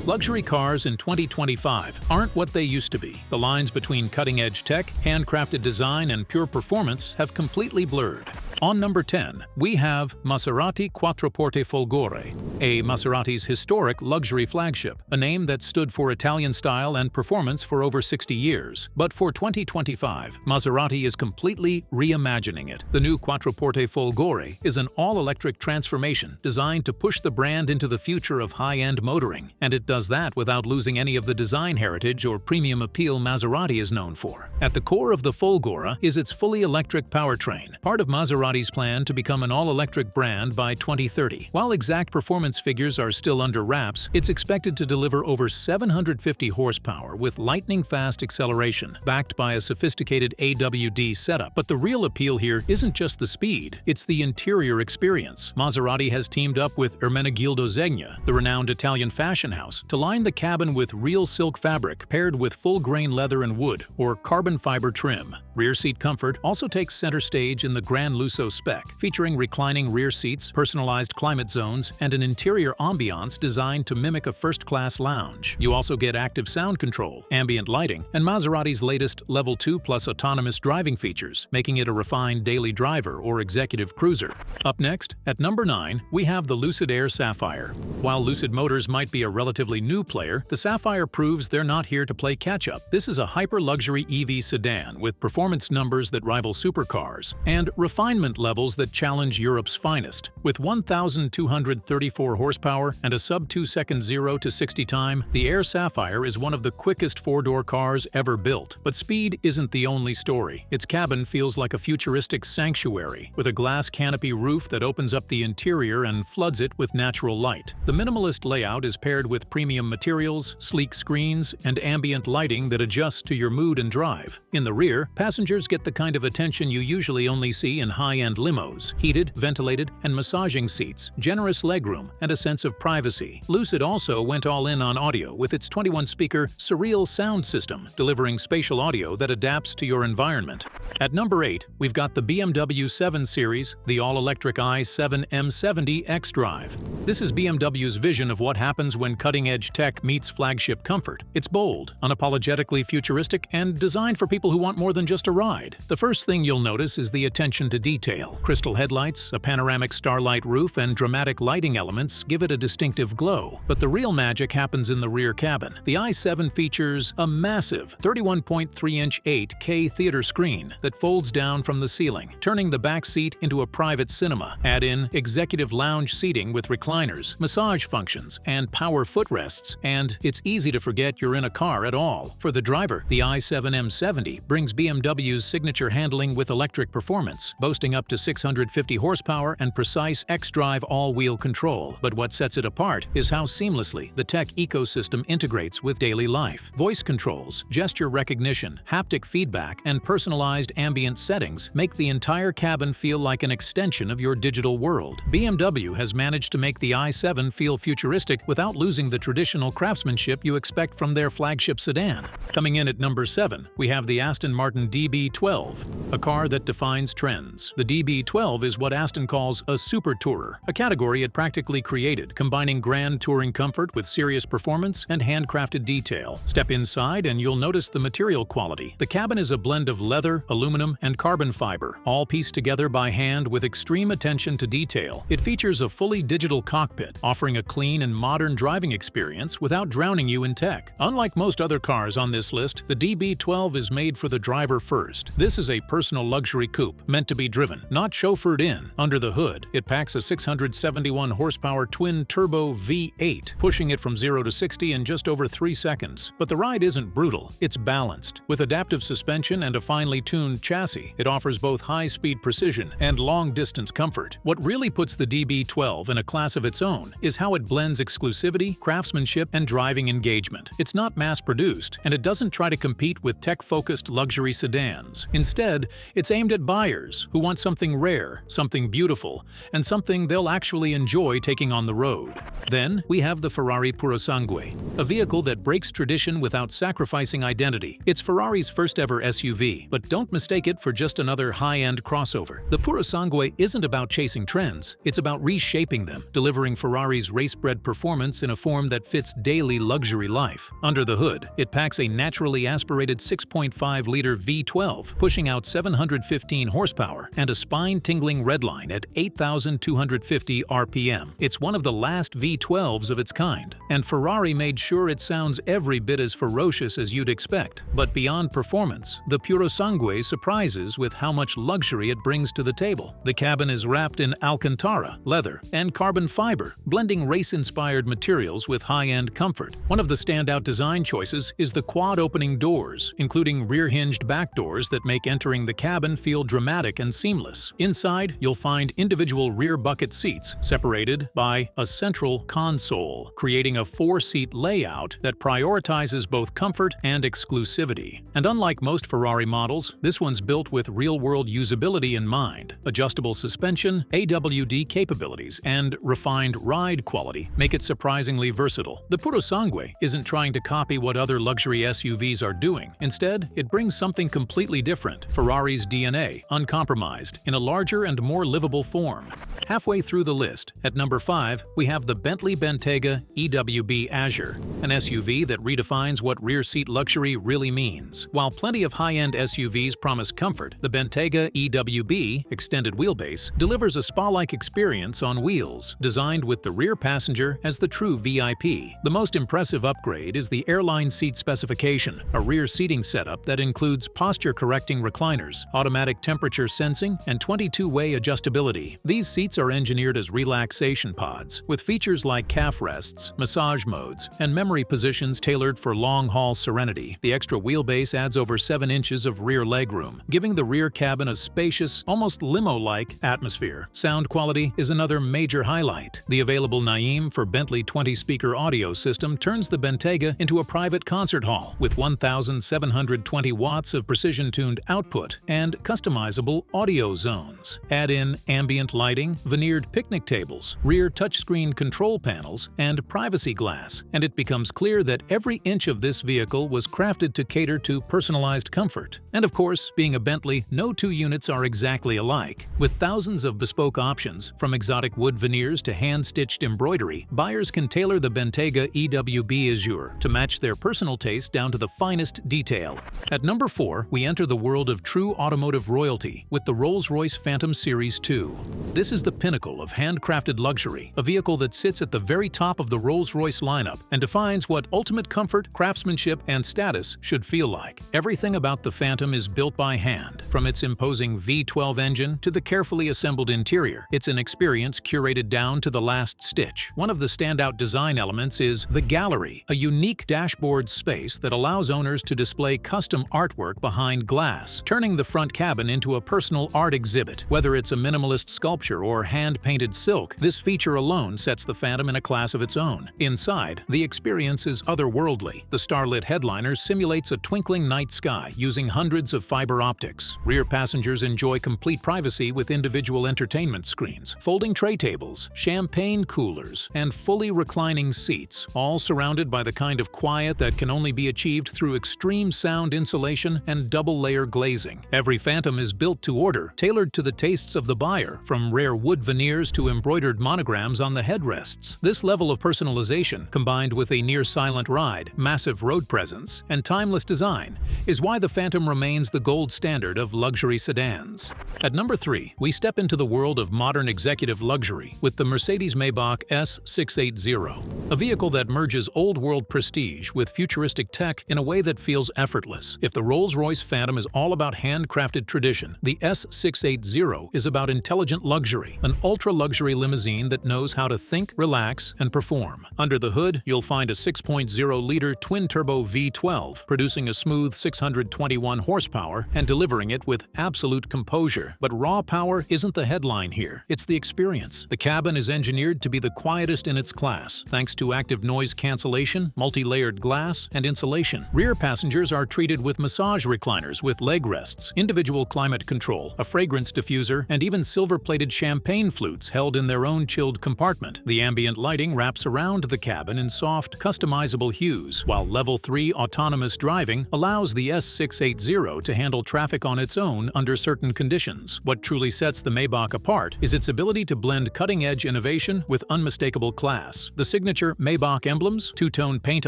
Luxury cars in 2025 aren't what they used to be. The lines between cutting-edge tech, handcrafted design, and pure performance have completely blurred. On number 10, we have Maserati Quattroporte Folgore, a Maserati's historic luxury flagship, a name that stood for Italian style and performance for over 60 years. But for 2025, Maserati is completely reimagining it. The new Quattroporte Folgore is an all-electric transformation designed to push the brand into the future of high-end motoring, and it does that without losing any of the design heritage or premium appeal Maserati is known for. At the core of the Folgore is its fully electric powertrain, part of Maserati's plan to become an all-electric brand by 2030. While exact performance figures are still under wraps, it's expected to deliver over 750 horsepower with lightning-fast acceleration, backed by a sophisticated AWD setup. But the real appeal here isn't just the speed, it's the interior experience. Maserati has teamed up with Ermenegildo Zegna, the renowned Italian fashion house, to line the cabin with real silk fabric paired with full-grain leather and wood, or carbon fiber trim. Rear seat comfort also takes center stage in the Gran Lusso spec, featuring reclining rear seats, personalized climate zones, and an interior ambiance designed to mimic a first-class lounge. You also get active sound control, ambient lighting, and Maserati's latest Level 2 Plus autonomous driving features, making it a refined daily driver or executive cruiser. Up next, at number 9, we have the Lucid Air Sapphire. While Lucid Motors might be a relatively new player, the Sapphire proves they're not here to play catch-up. This is a hyper-luxury EV sedan with performance numbers that rival supercars and refinement levels that challenge Europe's finest. With 1,234 horsepower and a sub-2-second 0 to 60 time, the Air Sapphire is one of the quickest four-door cars ever built. But speed isn't the only story. Its cabin feels like a futuristic sanctuary, with a glass canopy roof that opens up the interior and floods it with natural light. The minimalist layout is paired with premium materials, sleek screens, and ambient lighting that adjusts to your mood and drive. In the rear, passengers get the kind of attention you usually only see in high-end limos: heated, ventilated, and massaging seats, generous legroom, and a sense of privacy. Lucid also went all in on audio with its 21-speaker Surreal sound system, delivering spatial audio that adapts to your environment. At number 8, we've got the BMW 7 Series, the all-electric i7 M70 xDrive. This is BMW's vision of what happens when cutting-edge tech meets flagship comfort. It's bold, unapologetically futuristic, and designed for people who want more than just a ride. The first thing you'll notice is the attention to detail. Crystal headlights, a panoramic starlight roof, and dramatic lighting elements give it a distinctive glow. But the real magic happens in the rear cabin. The i7 features a massive 31.3-inch 8K theater screen that folds down from the ceiling, turning the back seat into a private cinema. Add in executive lounge seating with recliners, massage functions, and power footrests, and it's easy to forget you're in a car at all. For the driver, the i7 M70 brings BMW's signature handling with electric performance, boasting up to 650 horsepower and precise xDrive all-wheel control. But what sets it apart is how seamlessly the tech ecosystem integrates with daily life. Voice controls, gesture recognition, haptic feedback, and personalized ambient settings make the entire cabin feel like an extension of your digital world. BMW has managed to make the i7 feel futuristic without losing the traditional craftsmanship you expect from their flagship sedan. Coming in at number 7, we have the Aston Martin DB12, a car that defines trends. The DB12 is what Aston calls a super tourer, a category it practically created, combining grand touring comfort with serious performance and handcrafted detail. Step inside and you'll notice the material quality. The cabin is a blend of leather, aluminum, and carbon fiber, all pieced together by hand with extreme attention to detail. It features a fully digital cockpit, offering a clean and modern driving experience without drowning you in tech. Unlike most other cars on this list, the DB12 is made for the driver first. This is a personal luxury coupe meant to be driven, not chauffeured in. Under the hood, it packs a 671 horsepower twin-turbo V8, pushing it from 0 to 60 in just over 3 seconds. But the ride isn't brutal, it's balanced. With adaptive suspension and a finely tuned chassis, it offers both high-speed precision and long-distance comfort. What really puts the DB12 in a class of its own is how it blends exclusivity, craftsmanship, and driving engagement. It's not mass-produced, and it doesn't try to compete with tech-focused luxury sedans. Instead, it's aimed at buyers who want want something rare, something beautiful, and something they'll actually enjoy taking on the road. Then, we have the Ferrari Purosangue, a vehicle that breaks tradition without sacrificing identity. It's Ferrari's first-ever SUV, but don't mistake it for just another high-end crossover. The Purosangue isn't about chasing trends, it's about reshaping them, delivering Ferrari's race-bred performance in a form that fits daily luxury life. Under the hood, it packs a naturally aspirated 6.5-liter V12, pushing out 715 horsepower and a spine-tingling redline at 8,250 RPM. It's one of the last V12s of its kind, and Ferrari made sure it sounds every bit as ferocious as you'd expect. But beyond performance, the Purosangue surprises with how much luxury it brings to the table. The cabin is wrapped in Alcantara, leather, and carbon fiber, blending race-inspired materials with high-end comfort. One of the standout design choices is the quad-opening doors, including rear-hinged back doors that make entering the cabin feel dramatic and seamless. Inside, you'll find individual rear bucket seats separated by a central console, creating a 4-seat layout that prioritizes both comfort and exclusivity. And unlike most Ferrari models, this one's built with real-world usability in mind. Adjustable suspension, AWD capabilities, and refined ride quality make it surprisingly versatile. The Purosangue isn't trying to copy what other luxury SUVs are doing. Instead, it brings something completely different: Ferrari's DNA, uncompromised, in a larger and more livable form. Halfway through the list, at number 5, we have the Bentley Bentayga EWB Azure, an SUV that redefines what rear-seat luxury really means. While plenty of high-end SUVs promise comfort, the Bentayga EWB extended wheelbase delivers a spa-like experience on wheels, designed with the rear passenger as the true VIP. The most impressive upgrade is the airline seat specification, a rear seating setup that includes posture-correcting recliners, automatic temperature sensing, and 22-way adjustability. These seats are engineered as relaxation pods, with features like calf rests, massage modes, and memory positions tailored for long-haul serenity. The extra wheelbase adds over 7 inches of rear legroom, giving the rear cabin a spacious, almost limo-like atmosphere. Sound quality is another major highlight. The available Naim for Bentley 20-speaker audio system turns the Bentayga into a private concert hall with 1,720 watts of precision-tuned output and customizable audio zones. Add in ambient lighting, veneered picnic tables, rear touchscreen control panels, and privacy glass, and it becomes clear that every inch of this vehicle was crafted to cater to personalized comfort. And of course, being a Bentley, no two units are exactly alike. With thousands of bespoke options, from exotic wood veneers to hand-stitched embroidery, buyers can tailor the Bentayga EWB Azure to match their personal taste down to the finest detail. At number 4, we enter the world of true automotive royalty with the Rolls-Royce Phantom Series 2. This is the pinnacle of handcrafted luxury, a vehicle that sits at the very top of the Rolls-Royce lineup and defines what ultimate comfort, craftsmanship, and status should feel like. Everything about the Phantom is built by hand, from its imposing V12 engine to the carefully assembled interior. It's an experience curated down to the last stitch. One of the standout design elements is the gallery, a unique dashboard space that allows owners to display custom artwork behind glass, turning the front cabin into a personal art exhibit. Whether it's a minimalist sculpture or hand-painted silk, this feature alone sets the Phantom in a class of its own. Inside, the experience is otherworldly. The starlit headliner simulates a twinkling night sky using hundreds of fiber optics. Rear passengers enjoy complete privacy with individual entertainment screens, folding tray tables, champagne coolers, and fully reclining seats, all surrounded by the kind of quiet that can only be achieved through extreme sound insulation and double-layer glazing. Every Phantom is built to order, tailored to the tastes of the buyer, from rare wood veneers to embroidered monograms on the headrests. This level of personalization, combined with a near-silent ride, massive road presence, and timeless design, is why the Phantom remains the gold standard of luxury sedans. At number 3, we step into the world of modern executive luxury with the Mercedes-Maybach S680, a vehicle that merges old-world prestige with futuristic tech in a way that feels effortless. If the Rolls-Royce Phantom is all about handcrafted tradition, the S680 is about intelligent luxury, an ultra-luxury limousine that knows how to think, relax, and perform. Under the hood, you'll find a 6.0-liter twin-turbo V12, producing a smooth 621 horsepower and delivering it with absolute composure. But raw power isn't the headline here, it's the experience. The cabin is engineered to be the quietest in its class, thanks to active noise cancellation, multi-layered glass, and insulation. Rear passengers are treated with massage recliners with leg rests, individual climate control, a fragrance diffuser, and even silver-plated champagne flutes held in their own chilled compartment. The ambient lighting wraps around the cabin in soft, customizable hues, while Level 3 autonomous driving allows the S680 to handle traffic on its own under certain conditions. What truly sets the Maybach apart is its ability to blend cutting-edge innovation with unmistakable class. The signature Maybach emblems, two-tone paint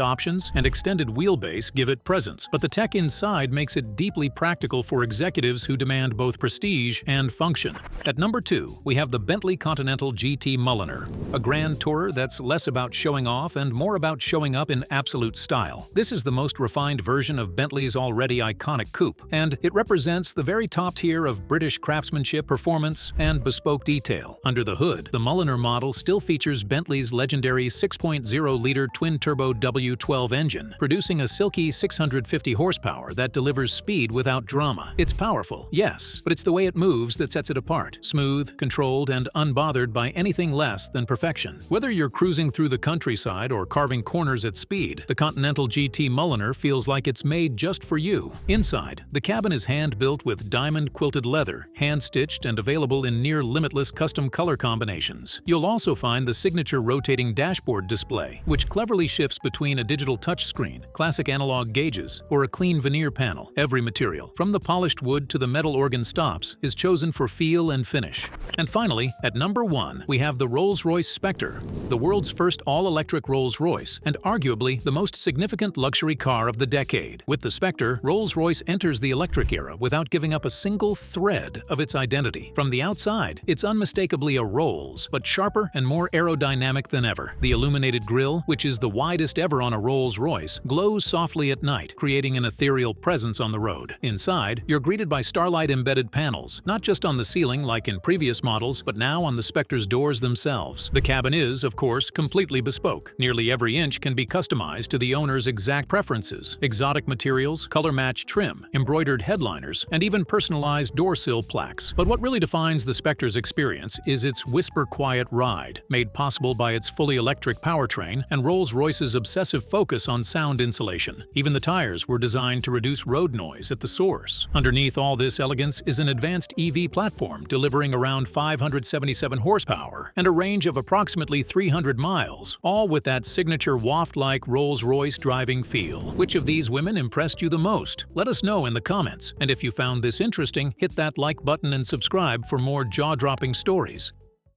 options, and extended wheelbase give it presence, but the tech inside makes it deeply practical for executives who demand both prestige and function. At number 2, we have the Bentley Continental GT Mulliner, a grand tourer that's less about showing off and more about showing up in absolute style. This is the most refined version of Bentley's already iconic coupe, and it represents the very top tier of British craftsmanship, performance, and bespoke detail. Under the hood, the Mulliner model still features Bentley's legendary 6.0-liter twin-turbo W12 engine, producing a silky 650 horsepower that delivers speed without drama. It's powerful, yes, but it's the way it moves that sets it apart. Smooth, controlled, and unbothered by anything less than perfection. Whether you're cruising through the countryside or carving corners at speed, the Continental GT Mulliner feels like it's made just for you. Inside, the cabin is hand-built with diamond-quilted leather, hand-stitched and available in near-limitless custom color combinations. You'll also find the signature rotating dashboard display, which cleverly shifts between a digital touchscreen, classic analog gauges, or a clean veneer panel. Every material, from the polished wood to the metal organ stops, is chosen for feel and finish. And finally, at number 1, we have the Rolls-Royce Spectre, the world's first all-electric Rolls-Royce, and arguably the most significant luxury car of the decade. With the Spectre, Rolls-Royce enters the electric era without giving up a single thread of its identity. From the outside, it's unmistakably a Rolls, but sharper and more aerodynamic than ever. The illuminated grille, which is the widest ever on a Rolls-Royce, glows softly at night, creating an ethereal presence on the road. Inside, you're greeted by starlight-embedded panels, not just on the ceiling like in previous models, but now on the Spectre's doors themselves. The cabin is, of course, completely bespoke. Nearly every inch can be customized to the owner's exact preferences. Exotic materials, color-matched trim, embroidered headliners, and even personalized door sill plaques. But what really defines the Spectre's experience is its whisper-quiet ride, made possible by its fully electric powertrain and Rolls-Royce's obsessive focus on sound insulation. Even the tires were designed to reduce road noise at the source. Underneath all this elegance is an advanced EV platform delivering around 577 horsepower and a range of approximately 300 miles, all with that signature waft-like Rolls-Royce driving feel. Which of these women impressed you the most? Let us know in the comments. And if you found this interesting, hit that like button and subscribe for more jaw-dropping stories.